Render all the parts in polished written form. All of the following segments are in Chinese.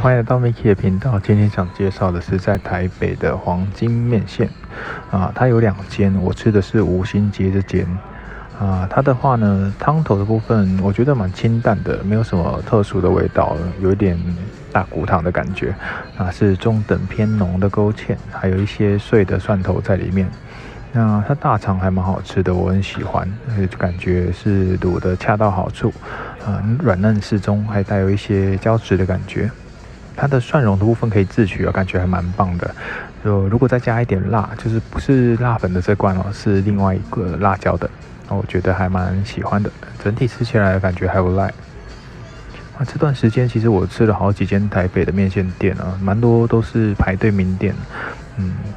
欢迎来到 Mickey 的频道。今天想介绍的是在台北的黄金面线它有2间，我吃的是吴兴街这间它的话呢，汤头的部分我觉得蛮清淡的，没有什么特殊的味道，有一点大骨汤的感觉是中等偏浓的勾芡，还有一些碎的蒜头在里面。那它大肠还蛮好吃的，我很喜欢，感觉是卤的恰到好处软嫩适中，还带有一些胶质的感觉。它的蒜蓉的部分可以自取感觉还蛮棒的。如果再加一点辣，就是不是辣粉的这罐是另外一个辣椒的，我觉得还蛮喜欢的。整体吃起来感觉还不赖。这段时间其实我吃了好几间台北的面线店蛮多都是排队名店。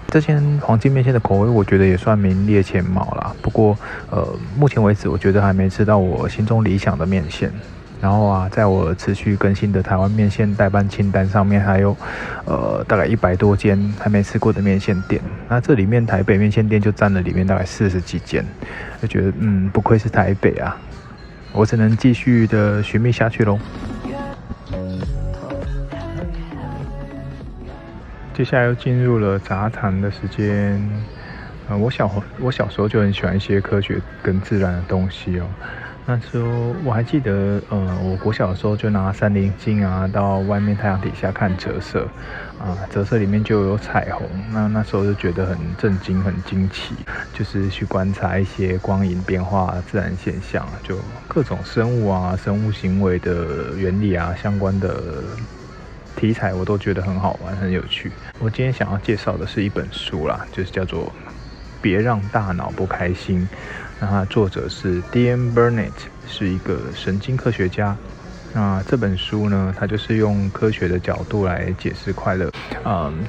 这间黄金面线的口味我觉得也算名列前茅啦。不过目前为止我觉得还没吃到我心中理想的面线。然后在我持续更新的台湾面线代办清单上面，还有大概100多间还没吃过的面线店。那这里面台北面线店就占了里面大概40几间，就觉得不愧是台北啊，我只能继续的寻觅下去咯。接下来又进入了杂谈的时间。我小时候就很喜欢一些科学跟自然的东西那时候我还记得，我国小的时候就拿3棱镜到外面太阳底下看折射折射里面就有彩虹。那时候就觉得很震惊、很惊奇，就是去观察一些光影变化、自然现象，就各种生物生物行为的原理相关的题材，我都觉得很好玩、很有趣。我今天想要介绍的是一本书啦，就是叫做《别让大脑不开心》。那它的作者是 D.M. Burnett， 是一个神经科学家。那这本书呢，它就是用科学的角度来解释快乐。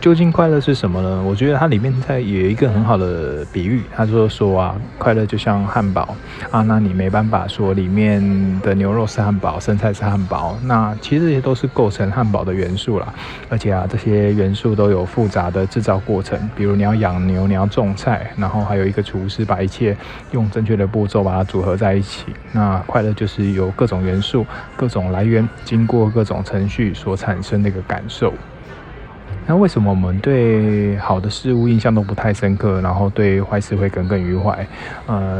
究竟快乐是什么呢？我觉得它里面有一个很好的比喻，他说快乐就像汉堡那你没办法说里面的牛肉是汉堡，生菜是汉堡，那其实这些都是构成汉堡的元素啦。而且这些元素都有复杂的制造过程，比如你要养牛，你要种菜，然后还有一个厨师把一切用正确的步骤把它组合在一起。那快乐就是由各种元素、各种来源，经过各种程序所产生的一个感受。那为什么我们对好的事物印象都不太深刻，然后对坏事会耿耿于怀？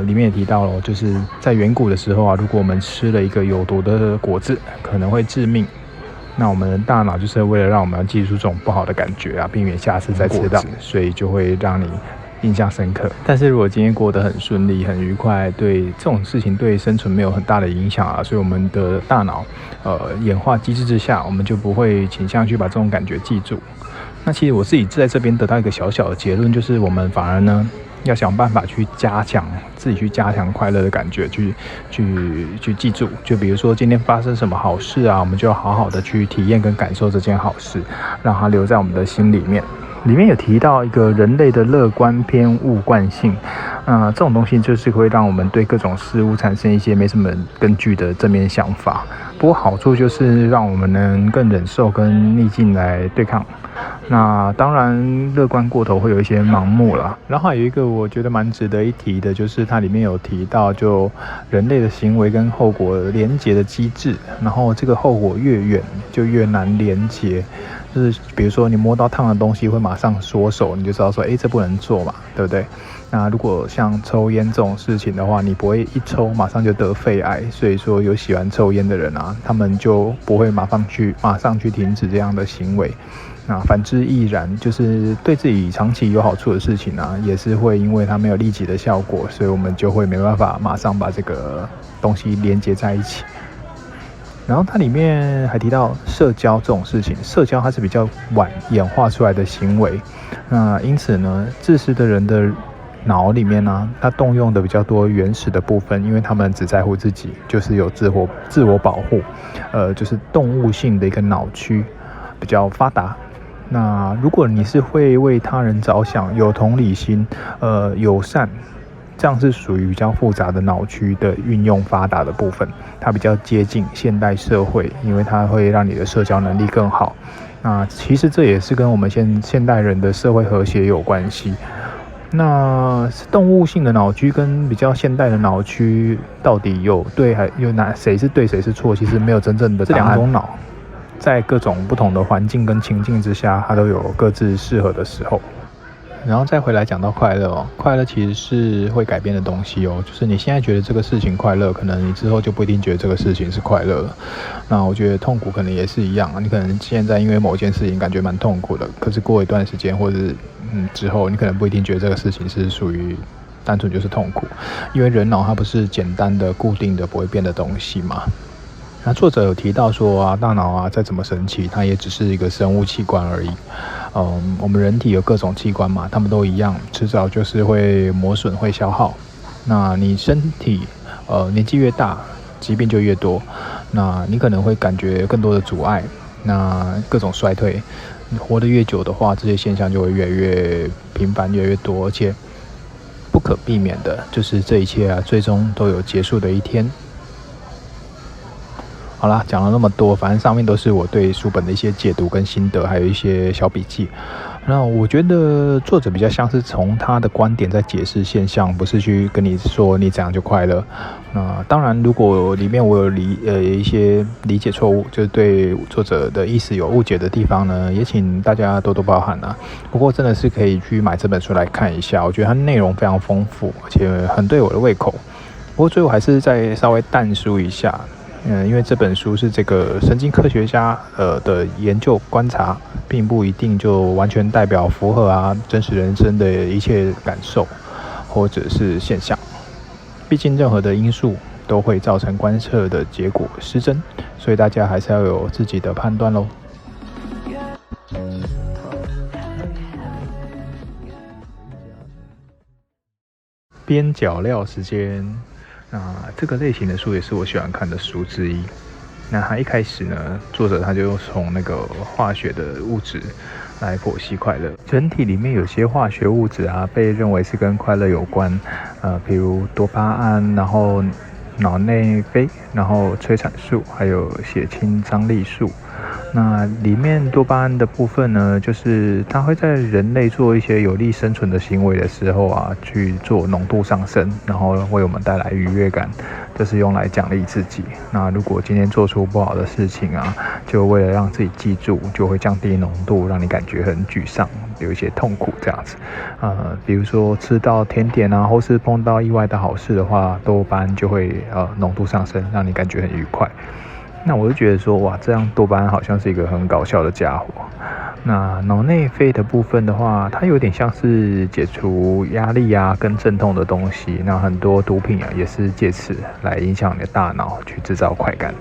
里面也提到了，就是在远古的时候如果我们吃了一个有毒的果子，可能会致命。那我们的大脑就是为了让我们记住这种不好的感觉避免下次再吃到，所以就会让你印象深刻。但是如果今天过得很顺利、很愉快，对这种事情对生存没有很大的影响所以我们的大脑演化机制之下，我们就不会倾向去把这种感觉记住。那其实我自己在这边得到一个小小的结论，就是我们反而呢要想办法去自己去加强快乐的感觉，去记住。就比如说今天发生什么好事我们就要好好的去体验跟感受这件好事，让它留在我们的心里面。里面有提到一个人类的乐观偏误惯性这种东西就是会让我们对各种事物产生一些没什么根据的正面想法。不过好处就是让我们能更忍受跟逆境来对抗。那当然乐观过头会有一些盲目啦。然后还有一个我觉得蛮值得一提的，就是它里面有提到就人类的行为跟后果连结的机制，然后这个后果越远就越难连结。就是比如说你摸到烫的东西会马上缩手，你就知道说这不能做嘛，对不对？那如果像抽烟这种事情的话，你不会一抽马上就得肺癌，所以说有喜欢抽烟的人他们就不会马上去停止这样的行为。那反之亦然，就是对自己长期有好处的事情也是会因为它没有立即的效果，所以我们就会没办法马上把这个东西连接在一起。然后它里面还提到社交这种事情，社交它是比较晚演化出来的行为。那因此呢，自私的人的脑里面它动用的比较多原始的部分，因为他们只在乎自己，就是有自我保护，就是动物性的一个脑区比较发达。那如果你是会为他人着想、有同理心、友善，这样是属于比较复杂的脑区的运用发达的部分，它比较接近现代社会，因为它会让你的社交能力更好。那其实这也是跟我们现代人的社会和谐有关系。那动物性的脑区跟比较现代的脑区到底有对谁是对谁是错，其实没有真正的答案。这两种脑在各种不同的环境跟情境之下，它都有各自适合的时候。然后再回来讲到快乐哦，快乐其实是会改变的东西哦，就是你现在觉得这个事情快乐，可能你之后就不一定觉得这个事情是快乐了。那我觉得痛苦可能也是一样，你可能现在因为某件事情感觉蛮痛苦的，可是过一段时间或者是之后，你可能不一定觉得这个事情是属于单纯就是痛苦，因为人脑它不是简单的固定的不会变的东西嘛。那作者有提到说啊，大脑啊再怎么神奇，它也只是一个生物器官而已。我们人体有各种器官嘛，它们都一样，迟早就是会磨损、会消耗。那你身体年纪越大，疾病就越多，那你可能会感觉更多的阻碍，那各种衰退。你活得越久的话，这些现象就会越来越频繁、越来越多，而且不可避免的就是这一切啊，最终都有结束的一天。好啦，讲了那么多，反正上面都是我对书本的一些解读跟心得，还有一些小笔记。那我觉得作者比较像是从他的观点在解释现象，不是去跟你说你怎样就快乐。那当然，如果里面我有一些理解错误，就是对作者的意思有误解的地方呢，也请大家多多包涵啊。不过真的是可以去买这本书来看一下，我觉得它内容非常丰富，而且很对我的胃口。不过最后还是再稍微淡书一下。因为这本书是这个神经科学家的研究观察，并不一定就完全代表符合真实人生的一切感受或者是现象。毕竟任何的因素都会造成观测的结果失真，所以大家还是要有自己的判断咯。边角料时间。那这个类型的书也是我喜欢看的书之一。那他一开始呢，作者他就从那个化学的物质来剖析快乐。人体里面有些化学物质被认为是跟快乐有关，比如多巴胺，然后脑内啡，然后催产素，还有血清张力素。那里面多巴胺的部分呢，就是它会在人类做一些有利生存的行为的时候去做浓度上升，然后为我们带来愉悦感，就是用来奖励自己。那如果今天做出不好的事情就为了让自己记住，就会降低浓度，让你感觉很沮丧，有一些痛苦这样子。比如说吃到甜点或是碰到意外的好事的话，多巴胺就会浓度上升，让你感觉很愉快。那我就觉得说，哇，这样多巴胺好像是一个很搞笑的家伙。那脑内啡的部分的话，它有点像是解除压力跟镇痛的东西。那很多毒品也是借此来影响你的大脑，去制造快感。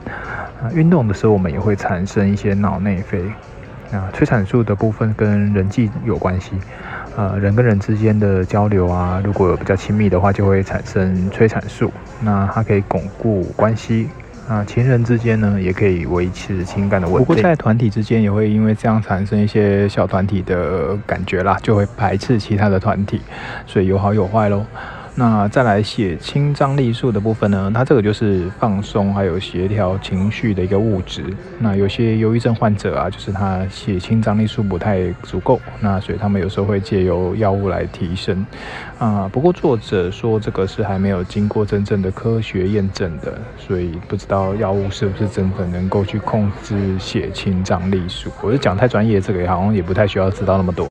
运动的时候，我们也会产生一些脑内啡。那催产素的部分跟人际有关系。人跟人之间的交流如果有比较亲密的话，就会产生催产素。那它可以巩固关系。情人之间呢，也可以维持情感的稳定。不过在团体之间，也会因为这样产生一些小团体的感觉啦，就会排斥其他的团体，所以有好有坏咯。那再来血清张力素的部分呢，它这个就是放松还有协调情绪的一个物质。那有些忧郁症患者就是他血清张力素不太足够，那所以他们有时候会借由药物来提升。不过作者说这个是还没有经过真正的科学验证的，所以不知道药物是不是真的能够去控制血清张力素。我就讲太专业，这个好像也不太需要知道那么多。